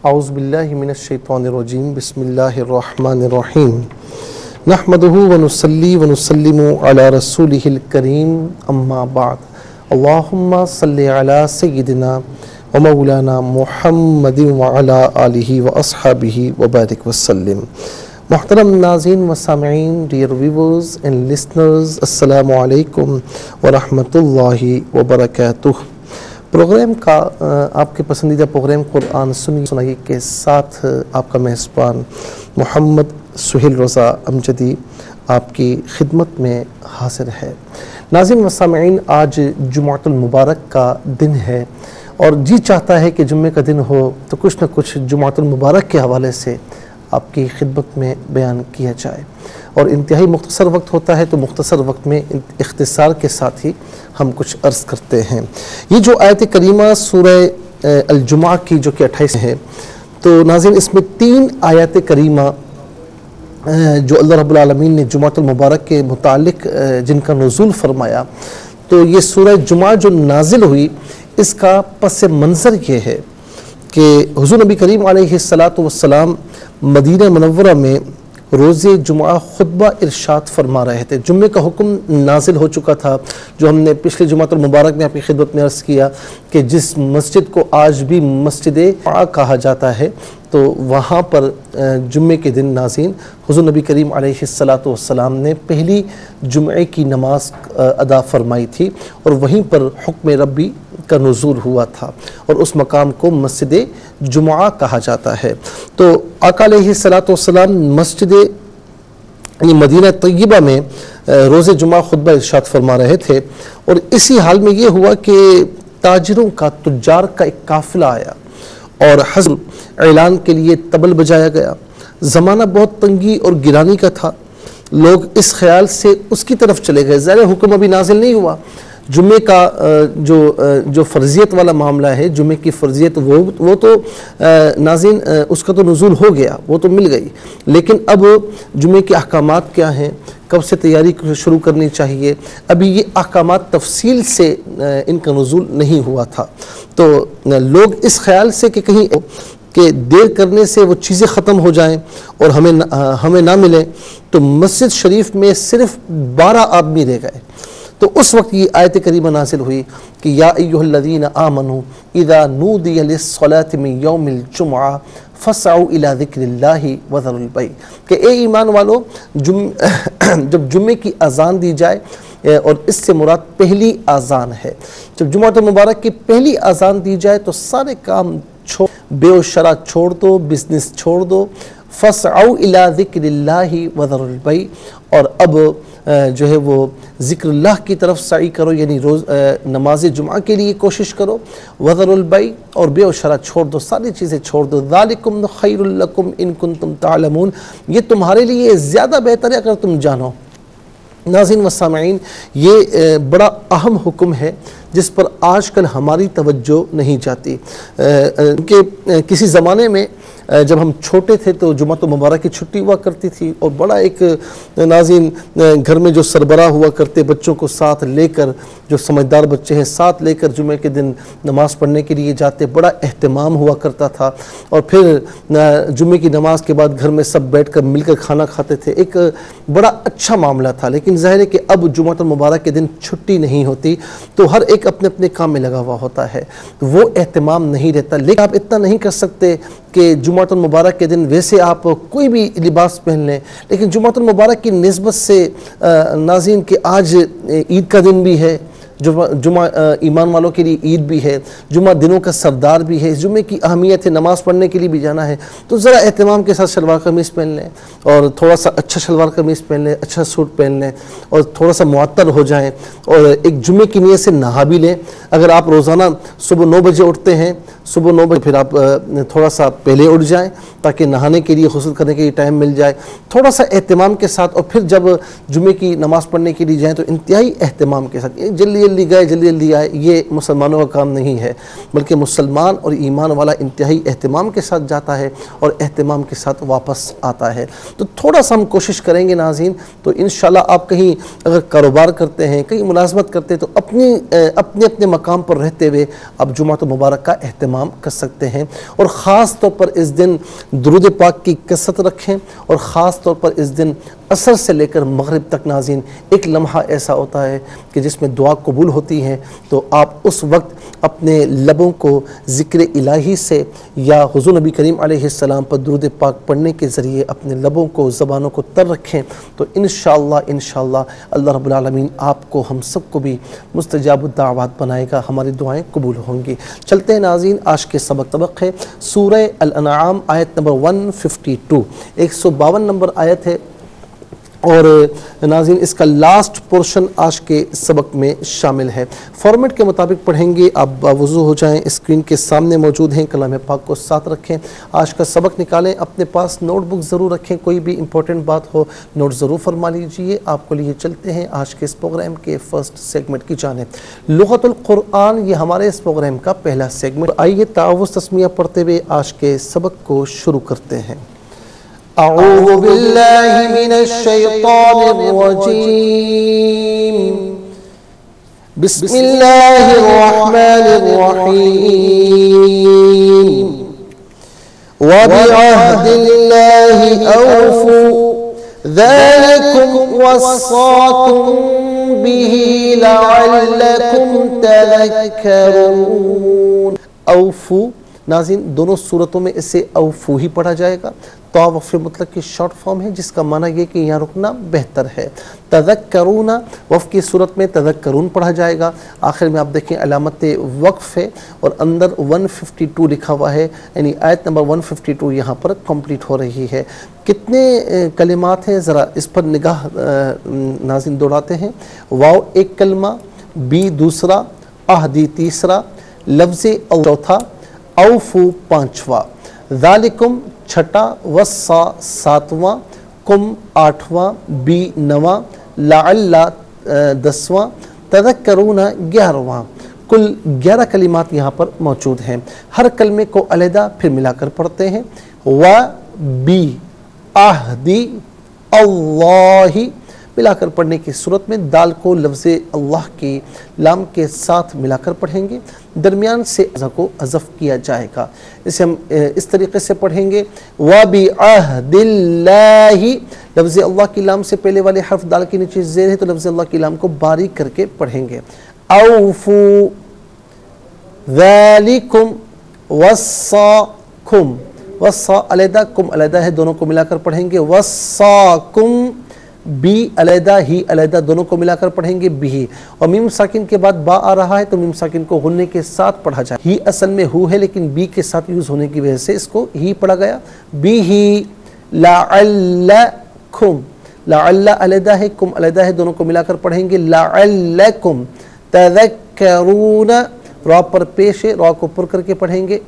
اعوذ باللہ من الشیطان الرجیم بسم اللہ الرحمن الرحیم نحمدہ ونصلی ونسلم علی رسولہ الکریم اما بعد اللہم صلی علی سیدنا ومولانا محمد وعلی آلہ واصحابہ وبارک وسلم. محترم ناظرین و سامعین, ڈیئر ویورز اینڈ لسنرز, السلام علیکم ورحمۃ اللہ وبرکاتہ. پروگرام کا آپ کے پسندیدہ پروگرام قرآن سنائیے کے ساتھ آپ کا میزبان محمد سہیل رضا امجدی آپ کی خدمت میں حاضر ہے. ناظرین و سامعین, آج جمعۃ المبارک کا دن ہے اور جی چاہتا ہے کہ جمعے کا دن ہو تو کچھ نہ کچھ جمعۃ المبارک کے حوالے سے آپ کی خدمت میں بیان کیا جائے, اور انتہائی مختصر وقت ہوتا ہے تو مختصر وقت میں اختصار کے ساتھ ہی ہم کچھ عرض کرتے ہیں. یہ جو آیت کریمہ سورہ الجمعہ کی جو کہ 28 ہے, تو ناظرین اس میں 3 آیات کریمہ جو اللہ رب العالمین نے جمعۃ المبارک کے متعلق جن کا نزول فرمایا, تو یہ سورہ جمعہ جو نازل ہوئی اس کا پس منظر یہ ہے کہ حضور نبی کریم علیہ السلام مدینہ منورہ میں روز جمعہ خطبہ ارشاد فرما رہے تھے. جمعے کا حکم نازل ہو چکا تھا, جو ہم نے پچھلے جمعۃ المبارک میں آپ کی خدمت میں عرض کیا کہ جس مسجد کو آج بھی مسجد جمعہ کہا جاتا ہے, تو وہاں پر جمعے کے دن ناظرین حضور نبی کریم علیہ السلام نے پہلی جمعے کی نماز ادا فرمائی تھی, اور وہیں پر حکم ربی کا نزول ہوا تھا, اور اس مقام کو مسجد جمعہ کہا جاتا ہے. تو آقا علیہ السلام مسجد مدینہ طیبہ میں روز جمعہ خطبہ ارشاد فرما رہے تھے, اور اسی حال میں یہ ہوا کہ تاجروں کا, تجار کا ایک قافلہ آیا اور حضرت اعلان کے لیے طبل بجایا گیا. زمانہ بہت تنگی اور گرانی کا تھا, لوگ اس خیال سے اس کی طرف چلے گئے. ظاہر حکم ابھی نازل نہیں ہوا. جمعے کا جو فرضیت والا معاملہ ہے, جمعے کی فرضیت وہ تو ناظرین اس کا تو نزول ہو گیا, وہ تو مل گئی, لیکن اب جمعے کے احکامات کیا ہیں, کب سے تیاری شروع کرنی چاہیے, ابھی یہ احکامات تفصیل سے ان کا نزول نہیں ہوا تھا. تو لوگ اس خیال سے کہ کہیں کہ دیر کرنے سے وہ چیزیں ختم ہو جائیں اور ہمیں نہ ملیں, تو مسجد شریف میں صرف 12 آدمی رہ گئے. تو اس وقت یہ آیت کریمہ نازل ہوئی کہ یا ایھا الذین آمنوا اذا نودی للصلاۃ من یوم الجمعہ فاسعوا الی ذکر اللہ وذروا البیع, کہ اے ایمان والو, جب جمعے کی اذان دی جائے, اور اس سے مراد پہلی اذان ہے, جب جمعۃ المبارک کی پہلی اذان دی جائے تو سارے کام چھوڑ, بے و شرع چھوڑ دو, بزنس چھوڑ دو. فاسعوا الی ذکر اللہ وذروا البیع, اور اب جو ہے وہ ذکر اللہ کی طرف سعی کرو, یعنی روز نماز جمعہ کے لیے کوشش کرو. وذروا البیع, اور بے و شرع چھوڑ دو, ساری چیزیں چھوڑ دو. ذالکم خیر لکم ان کنتم تعلمون, یہ تمہارے لیے زیادہ بہتر ہے اگر تم جانو. ناظرین و سامعین, یہ بڑا اہم حکم ہے جس پر آج کل ہماری توجہ نہیں جاتی, کہ کسی زمانے میں جب ہم چھوٹے تھے تو جمعۃ المبارک کی چھٹی ہوا کرتی تھی, اور بڑا ایک ناظرین گھر میں جو سربراہ ہوا کرتے, بچوں کو ساتھ لے کر, جو سمجھدار بچے ہیں ساتھ لے کر جمعے کے دن نماز پڑھنے کے لیے جاتے, بڑا اہتمام ہوا کرتا تھا. اور پھر جمعے کی نماز کے بعد گھر میں سب بیٹھ کر مل کر کھانا کھاتے تھے, ایک بڑا اچھا معاملہ تھا. لیکن ظاہر ہے کہ اب جمعۃ المبارک کے دن چھٹی نہیں ہوتی, تو ہر ایک اپنے اپنے کام میں لگا ہوا ہوتا ہے, وہ اہتمام نہیں رہتا. لیکن آپ اتنا نہیں کر سکتے کہ جمعۃ المبارک کے دن ویسے آپ کوئی بھی لباس پہن لیں, لیکن جمعۃ المبارک کی نسبت سے ناظرین کہ آج عید کا دن بھی ہے, جمعہ ایمان والوں کے لیے عید بھی ہے, جمعہ دنوں کا سردار بھی ہے, اس جمعے کی اہمیت ہے, نماز پڑھنے کے لیے بھی جانا ہے, تو ذرا اہتمام کے ساتھ شلوار قمیص پہن لیں, اور تھوڑا سا اچھا شلوار قمیص پہن لیں, اچھا سوٹ پہن لیں, اور تھوڑا سا معطر ہو جائیں, اور ایک جمعے کی نیت سے نہا بھی لیں. اگر آپ روزانہ صبح 9 بجے اٹھتے ہیں, صبح 9 بجے پھر آپ تھوڑا سا پہلے اٹھ جائیں تاکہ نہانے کے لیے, غسل کرنے کے لیے ٹائم مل جائے, تھوڑا سا اہتمام کے ساتھ, اور پھر جب جمعے کی نماز پڑھنے کے لیے جائیں تو انتہائی اہتمام کے ساتھ, جلدی جلدی گئے جلدی جلدی آئے، یہ مسلمانوں کا کام نہیں ہے، بلکہ مسلمان اور ایمان والا انتہائی اہتمام کے ساتھ جاتا ہے اور اہتمام کے ساتھ واپس آتا ہے۔ تو تھوڑا سا ہم کوشش کریں گے ناظرین، تو انشاءاللہ آپ کہیں اگر کاروبار کرتے ہیں، کہیں ملازمت کرتے ہیں، تو اپنے مقام پر رہتے ہوئے آپ جمعۃ مبارک کا اہتمام کر سکتے ہیں، اور خاص طور پر اس دن درود پاک کی کثرت رکھیں، اور خاص طور پر اس دن عصر سے لے کر مغرب تک ناظرین ایک لمحہ ایسا ہوتا ہے کہ جس میں دعا قبول ہوتی ہے، تو آپ اس وقت اپنے لبوں کو ذکر الہی سے یا حضور نبی کریم علیہ السلام پر درود پاک پڑھنے کے ذریعے اپنے لبوں کو، زبانوں کو تر رکھیں، تو انشاءاللہ اللہ رب العالمین آپ کو، ہم سب کو بھی مستجاب الدعوات بنائے گا، ہماری دعائیں قبول ہوں گی۔ چلتے ہیں ناظرین، آج کے سبق ہے سورہ الانعام آیت نمبر 152، 152 نمبر آیت ہے، اور ناظرین اس کا لاسٹ پورشن آج کے سبق میں شامل ہے۔ فارمیٹ کے مطابق پڑھیں گے، آپ باوضو ہو جائیں، اسکرین کے سامنے موجود ہیں، کلام پاک کو ساتھ رکھیں، آج کا سبق نکالیں، اپنے پاس نوٹ بک ضرور رکھیں، کوئی بھی امپورٹنٹ بات ہو نوٹ ضرور فرما لیجئے۔ آپ کو لیے چلتے ہیں آج کے اس پروگرام کے فرسٹ سیگمنٹ کی جانب، لغت القرآن، یہ ہمارے اس پروگرام کا پہلا سیگمنٹ۔ آئیے تعوذ تسمیہ پڑھتے ہوئے آج کے سبق کو شروع کرتے ہیں۔ اعوذ باللہ من الشیطان الرجیم، بسم اللہ الرحمن الرحیم، وبعہد اللہ اوفوا ذالکم وصاکم بہ لعلکم تذکرون۔ اوفو ناظرین دونوں صورتوں میں اسے اوفو ہی پڑھا جائے گا، تو وقف مطلق کی شارٹ فارم ہے، جس کا معنی یہ کہ یہاں رکنا بہتر ہے۔ تذکرون وقف کی صورت میں تذکرون پڑھا جائے گا، آخر میں آپ دیکھیں علامت وقف ہے، اور اندر 152 لکھا ہوا ہے، یعنی آیت نمبر 152 یہاں پر کمپلیٹ ہو رہی ہے۔ کتنے کلمات ہیں ذرا اس پر نگاہ ناظرین دوڑاتے ہیں۔ واو ایک کلمہ، بی دوسرا، اہدی تیسرا، لفظ چوتھا، اوفو پانچواں، ذالکم چھٹا، وصا ساتواں، کم آٹھواں، بی نواں، لعل دسواں، تذکرون 11واں۔ کل 11 کلمات یہاں پر موجود ہیں، ہر کلمے کو علیحدہ پھر ملا کر پڑھتے ہیں۔ و بی عہدی اللہ، ملا کر پڑھنے کی صورت میں دال کو لفظ اللہ کی لام کے ساتھ ملا کر پڑھیں گے، درمیان سے کو حذف کیا جائے گا۔ اسے ہم اس طریقے سے پڑھیں گے، وَبِعَهْدِ اللَّهِ، لفظ اللہ کی لام سے پہلے والے حرف دال کے نیچے زیر ہے، تو لفظ اللہ کی لام کو باریک کر کے پڑھیں گے۔ اوفو ذالکم وصاکم، وصا علیحدہ کم علیحدہ ہے، دونوں کو ملا کر پڑھیں گے۔ وصاکم بی علیحدہ ہی علیحدہ، دونوں کو ملا کر پڑھیں گے بھی، اور میم ساکن کے بعد با آ رہا ہے تو میم ساکن کو غننے کے ساتھ پڑھا جائے۔ ہی اصل میں ہو ہے، لیکن بی کے ساتھ یوز ہونے کی وجہ سے اس کو ہی پڑھا گیا۔ بی ہی لعلکم، لعل علیحدہ ہے کم علیحدہ ہے، دونوں کو ملا کر پڑھیں گے۔ لعلکم تذکرون، را پر پیش ہے، را کو پر کر کے پڑھیں گے۔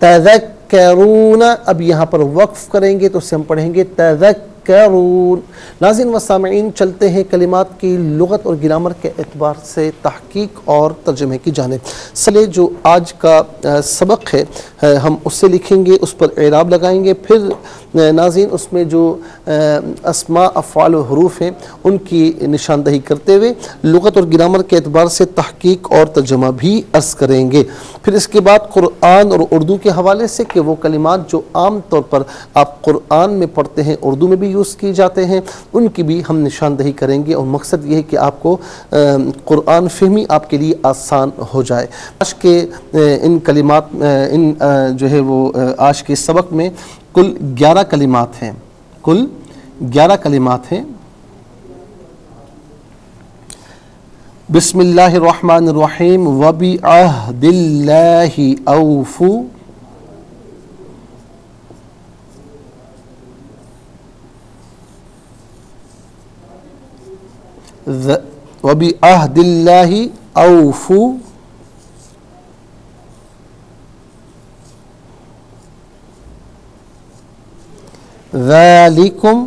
تذکرون، اب یہاں پر وقف کریں گے تو اسے ہم پڑھیں گے تذکرون۔ ناظرین و سامعین، چلتے ہیں کلمات کی لغت اور گرامر کے اعتبار سے تحقیق اور ترجمے کی جانب۔ سلے جو آج کا سبق ہے ہم اس سے لکھیں گے، اس پر اعراب لگائیں گے، پھر ناظرین اس میں جو اسماء افعال و حروف ہیں ان کی نشاندہی کرتے ہوئے لغت اور گرامر کے اعتبار سے تحقیق اور ترجمہ بھی عرض کریں گے۔ پھر اس کے بعد قرآن اور اردو کے حوالے سے کہ وہ کلمات جو عام طور پر آپ قرآن میں پڑھتے ہیں، اردو میں بھی یوز کی جاتے ہیں، ان کی بھی ہم نشاندہی کریں گے، اور مقصد یہ ہے کہ آپ کو قرآن فہمی آپ کے لیے آسان ہو جائے۔ آج کے ان کلمات جو ہے وہ آج کے سبق میں کل 11 کلمات ہیں، کل 11 کلمات ہیں۔ بسم اللہ الرحمن الرحیم، وَبِعَهْدِ اللَّهِ أَوْفُوا، وَبِعَهْدِ اللَّهِ أَوْفُوا ذَلِكُمْ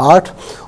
8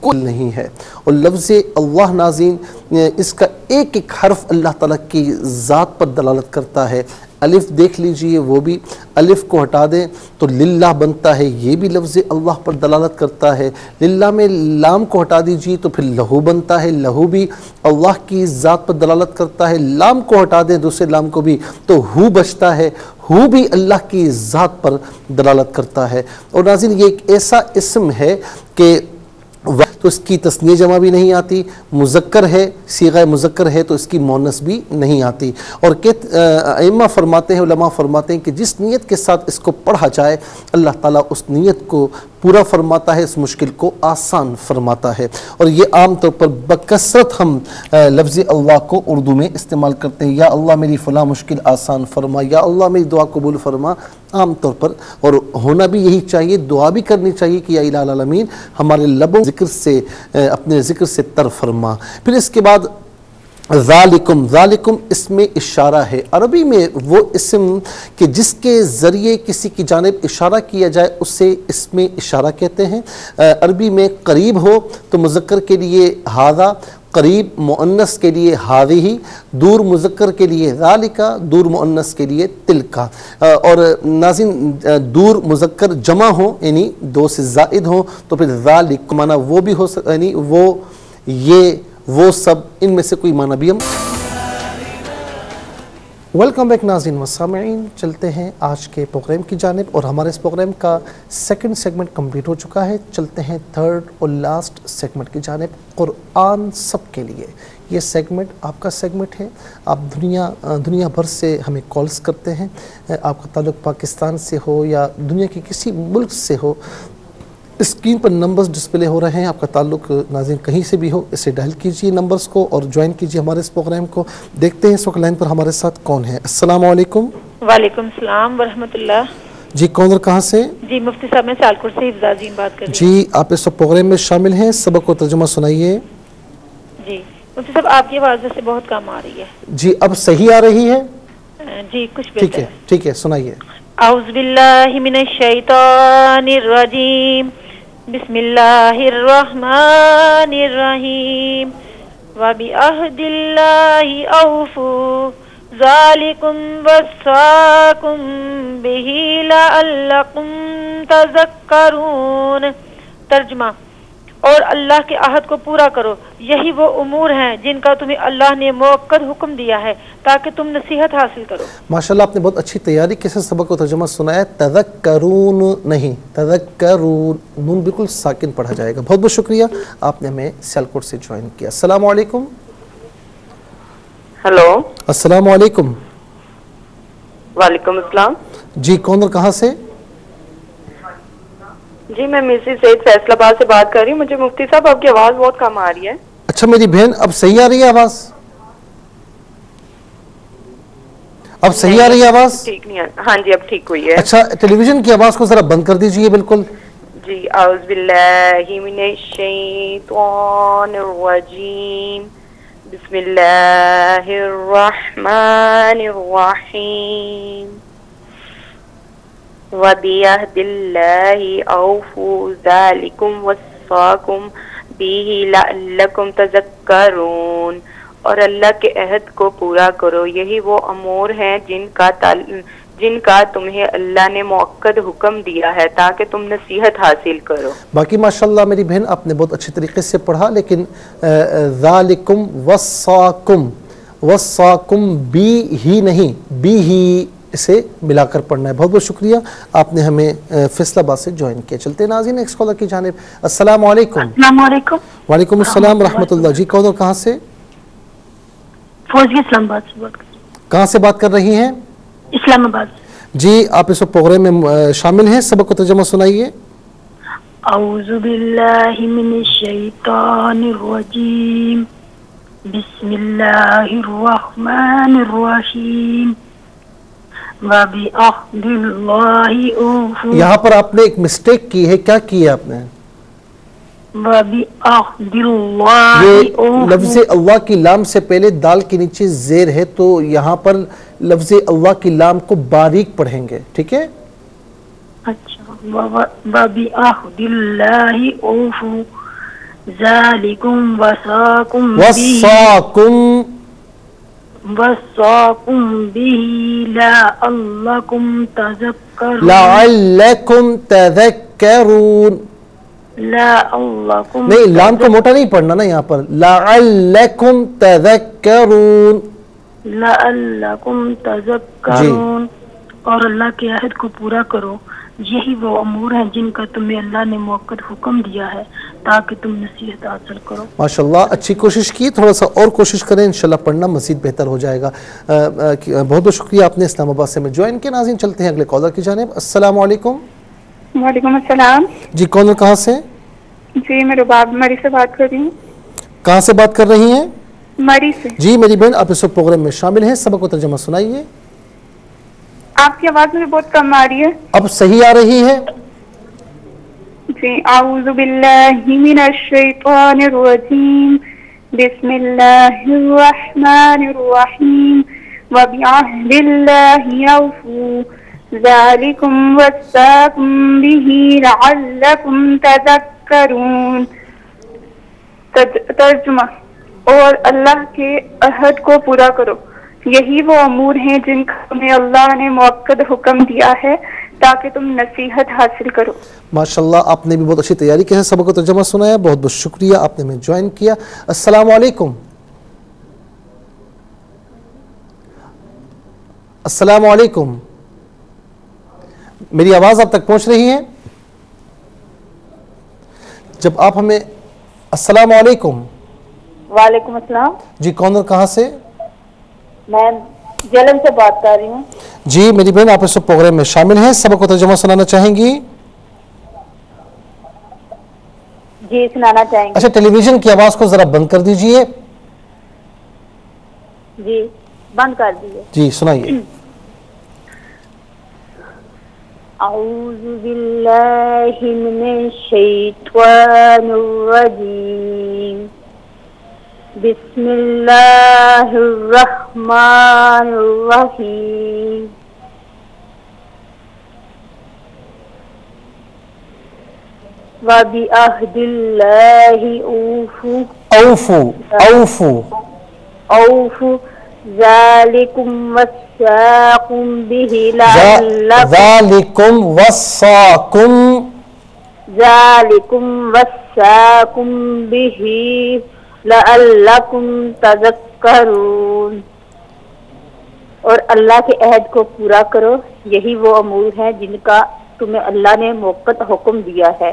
کوئی نہیں ہے۔ اور لفظ اللہ ناظرین اس کا ایک ایک حرف اللہ تعالیٰ کی ذات پر دلالت کرتا ہے۔ الف دیکھ لیجئے، وہ بھی الف کو ہٹا دیں تو للہ بنتا ہے، یہ بھی لفظ اللہ پر دلالت کرتا ہے۔ للہ میں لام کو ہٹا دیجئے تو پھر لہو بنتا ہے، لہو بھی اللہ کی ذات پر دلالت کرتا ہے۔ لام کو ہٹا دیں دوسرے لام کو بھی تو ہو بچتا ہے، ہو بھی اللہ کی ذات پر دلالت کرتا ہے۔ اور ناظرین یہ ایک ایسا اسم ہے کہ تو اس کی تثنیہ جمع بھی نہیں آتی، مذکر ہے، صیغہ مذکر ہے تو اس کی مؤنث بھی نہیں آتی۔ اور ائمہ فرماتے ہیں، علماء فرماتے ہیں کہ جس نیت کے ساتھ اس کو پڑھا جائے اللہ تعالیٰ اس نیت کو پورا فرماتا ہے، اس مشکل کو آسان فرماتا ہے۔ اور یہ عام طور پر بکثرت ہم لفظ اللہ کو اردو میں استعمال کرتے ہیں، یا اللہ میری فلاں مشکل آسان فرما، یا اللہ میری دعا قبول فرما، عام طور پر۔ اور ہونا بھی یہی چاہیے، دعا بھی کرنی چاہیے کہ یا الہ العالمین ہمارے لبوں ذکر سے اپنے ذکر سے تر فرما۔ پھر اس کے بعد ذالکم، ذالکم اسم اشارہ ہے۔ عربی میں وہ اسم کہ جس کے ذریعے کسی کی جانب اشارہ کیا جائے اسے اسم اشارہ کہتے ہیں۔ عربی میں قریب ہو تو مذکر کے لیے ھذا، قریب مؤنث کے لیے ھذہ، دور مذکر کے لیے ذالک، دور مؤنث کے لیے تلک۔ اور ناظرین دور مذکر جمع ہو یعنی دو سے زائد ہو تو پھر ذالک معنی وہ بھی ہو یعنی وہ، یہ، وہ سب، ان میں سے کوئی معنی بھی ہم۔ ویلکم بیک ناظرین و سامعین، چلتے ہیں آج کے پروگرام کی جانب، اور ہمارے اس پروگرام کا سیکنڈ سیگمنٹ کمپلیٹ ہو چکا ہے۔ چلتے ہیں تھرڈ اور لاسٹ سیگمنٹ کی جانب، قرآن سب کے لیے۔ یہ سیگمنٹ آپ کا سیگمنٹ ہے، آپ دنیا بھر سے ہمیں کالز کرتے ہیں، آپ کا تعلق پاکستان سے ہو یا دنیا کے کسی ملک سے ہو، اسکرین پر نمبرز ڈسپلے ہو رہے ہیں، آپ کا تعلق ناظرین کہیں سے بھی ہو اسے ڈائل کیجئے نمبرز کو اور جوائن کیجئے ہمارے اس پروگرام کو۔ دیکھتے ہیں اس وقت لائن پر ہمارے ساتھ کون ہے۔ السلام علیکم۔ وعلیکم السلام ورحمۃ اللہ۔ جی کون اور کہاں سے؟ جی مفتی صاحب میں سیالکوٹ سے حفظ عظیم بات کر رہی ہوں۔ جی آپ اس وقت پروگرام میں شامل ہیں، سبق و ترجمہ سنائیے۔ جی مفتی صاحب آپ کی آواز سے بہت کم آ رہی ہے۔ جی اب صحیح آ رہی ہے؟ جی کچھ ٹھیک بہتر ہے، ٹھیک ہے سنائیے۔ اعوذ باللہ من الشیطان الرجیم، بسم اللہ الرحمن الرحیم، وَبِعَهْدِ اللَّهِ أَوْفُوا ذَلِكُمْ وَصَّاكُمْ بِهِ لَعَلَّكُمْ تَذَكَّرُونَ۔ ترجمہ، اور اللہ کے عہد کو پورا کرو، یہی وہ امور ہیں جن کا تمہیں اللہ نے موقت حکم دیا ہے تاکہ تم نصیحت حاصل کرو۔ ماشاءاللہ آپ نے بہت اچھی تیاری کے ساتھ سبق و ترجمہ سنایا۔ تذکرون نہیں، تذکرون، نون بالکل ساکن پڑھا جائے گا۔ بہت بہت شکریہ، آپ نے ہمیں سیالکوٹ سے جوائن کیا۔ السلام علیکم۔ ہلو، السلام علیکم۔ وعلیکم السلام۔ جی کون اور کہاں سے؟ جی میں مرسی سید فیصل آباد سے بات کر رہی ہوں۔ مجھے مفتی صاحب آپ کی آواز بہت کم آ رہی ہے۔ اچھا میری بہن اب صحیح آ رہی ہے آواز؟ اب صحیح آ رہی ہے آواز؟ ٹھیک نہیں ہے، ہاں جی اب ٹھیک ہوئی ہے۔ اچھا ٹیلی ویژن کی آواز کو ذرا بند کر دیجئے بالکل۔ جی اعوذ باللہ من الشیطان الرجیم، بسم اللہ الرحمن الرحیم، وَبِعَهْدِ اللَّهِ أَوْفُوا ذَلِكُمْ وَصَّاكُمْ بِهِ لَعَلَّكُمْ تَذَكَّرُونَ۔ اور اللہ کے عہد کو پورا کرو، یہی وہ امور ہیں جن کا تمہیں اللہ نے موقت حکم دیا ہے تاکہ تم نصیحت حاصل کرو۔ باقی ماشاءاللہ میری بہن آپ نے بہت اچھے طریقے سے پڑھا، لیکن ذالکم وصاکم، وصاکم بی ہی نہیں، بی ہی اسے ملا کر پڑھنا ہے۔ بہت بہت شکریہ، آپ نے ہمیں فیصل آباد سے جوائن کیا۔ چلتے ناظرین ایک کالر کی جانب۔ السلام علیکم۔ السلام علیکم۔ وعلیکم السلام ورحمۃ اللہ۔ جی کون اور کہاں سے؟ فوزی اسلام آباد سے بات کر رہی ہوں۔ کہاں سے بات کر رہی ہیں؟ اسلام آباد۔ جی آپ اس پروگرام میں شامل ہیں، سبق و ترجمہ سنائیے۔ اعوذ باللہ من الشیطان الرجیم، بسم اللہ الرحمن الرحیم، وَبِعَهْدِ اللَّهِ أَوْفُوا۔ یہاں پر آپ نے ایک مسٹیک کی ہے، کیا کی ہے آپ نے؟ وَبِعَهْدِ اللَّهِ یہ أَوْفُوا۔ لفظ اللہ کی لام سے پہلے دال کے نیچے زیر ہے، تو یہاں پر لفظ اللہ کی لام کو باریک پڑھیں گے، ٹھیک ہے؟ اچھا، وَبِعَهْدِ اللَّهِ أَوْفُوا ذالکم وصاکم به لعلکم تذکرون لعلکم نہیں، لام کو موٹا نہیں پڑھنا نا یہاں پر، لعلکم تذکرون، لعلکم تذکرون، اور اللہ کے عہد کو پورا کرو، یہی وہ امور ہیں جن کا تمہیں اللہ نے موقت حکم دیا ہے تاکہ تم نصیحت حاصل کرو۔ ماشاءاللہ، اچھی کوشش کی، تھوڑا سا اور کوشش کریں، انشاءاللہ پڑھنا مزید بہتر ہو جائے گا۔ بہت بہت شکریہ، آپ نے اسلام آباد سے میں جوائن کیا۔ ناظرین چلتے ہیں اگلے کالر کی جانب۔ السلام علیکم۔ وعلیکم السلام۔ جی کون اور کہاں سے؟ جی میں رباب مری سے بات کر رہی ہوں۔ کہاں سے بات کر رہی ہیں؟ مری سے۔ جی میری بہن، آپ اس وقت پروگرام میں شامل ہیں، سبق و ترجمہ سنائیے۔ آپ کی آواز مجھے بہت کم آ رہی ہے۔ اب صحیح آ رہی ہے؟ جی اعوذ باللہ من الشیطان الرجیم، بسم اللہ الرحمن الرحیم، وبعہد اللہ اوفوا ذالکم وصاکم بہ لعلکم تذکرون۔ ترجمہ، اور اللہ کے عہد کو پورا کرو، یہی وہ امور ہیں جن کا تمہیں اللہ نے موقت حکم دیا ہے تاکہ تم نصیحت حاصل کرو۔ ماشاءاللہ، آپ نے بھی بہت اچھی تیاری کے سبق و ترجمہ سنایا، بہت بہت شکریہ، آپ نے میں جوائن کیا۔ السلام علیکم۔ السلام علیکم، میری آواز آپ تک پہنچ رہی ہے؟ جب آپ ہمیں السلام علیکم۔ وعلیکم السلام۔ جی کون اور کہاں سے؟ میں جلن سے بات کر رہی ہوں۔ جی میری بہن، آپ اس وقت پروگرام میں شامل ہیں، سبق و ترجمہ سنانا چاہیں گی؟ جی سنانا چاہیں گے۔ اچھا، ٹیلی ویژن کی آواز کو ذرا بند کر دیجئے۔ جی بند کر دیجیے۔ جی سنائیے۔ اعوذ باللہ من الشیطان الرجیم، بسم اللہ الرحمن الرحیم، وَبِعَهْدِ اللَّهِ أَوْفُوا ذَلِكُمْ وَصَّاكُمْ بِهِ لَعَلَّكُمْ تَذَكَّرُونَ۔ اور اللہ کے عہد کو پورا کرو، یہی وہ امور ہیں جن کا تمہیں اللہ نے موقت حکم دیا ہے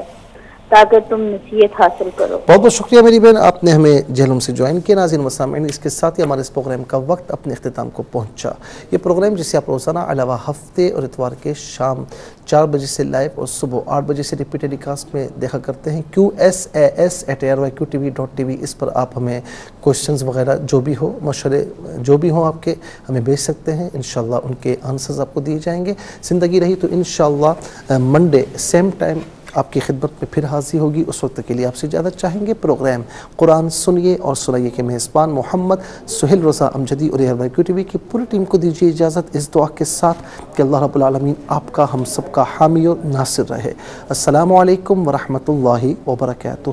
تاکہ تم نصیحت حاصل کرو۔ بہت بہت شکریہ میری بہن، آپ نے ہمیں جہلم سے جوائن کیا۔ ناظرین و سامعین، اس کے ساتھ ہی ہمارے اس پروگرام کا وقت اپنے اختتام کو پہنچا۔ یہ پروگرام جسے آپ روزانہ علاوہ ہفتے اور اتوار کے شام 4 بجے سے لائیو اور صبح 8 بجے سے ریپیٹ ٹیلی کاسٹ میں دیکھا کرتے ہیں، QSAS@ARYQTV.tv۔ اس پر آپ ہمیں کوشچنز وغیرہ جو بھی ہو، مشورے جو بھی ہوں آپ کے، ہمیں بھیج سکتے ہیں، انشاءاللہ ان کے آنسرز آپ کو دیے جائیں گے۔ زندگی رہی تو انشاءاللہ منڈے سیم ٹائم آپ کی خدمت میں پھر حاضر ہوگی۔ اس وقت کے لیے آپ سے اجازت چاہیں گے۔ پروگرام قرآن سنیے اور سنائیے کے میزبان محمد سہیل رضا امجدی اور ARYQTV کی پوری ٹیم کو دیجیے اجازت، اس دعا کے ساتھ کہ اللہ رب العالمین آپ کا، ہم سب کا حامی اور ناصر رہے۔ السلام علیکم ورحمۃ اللہ وبرکاتہ۔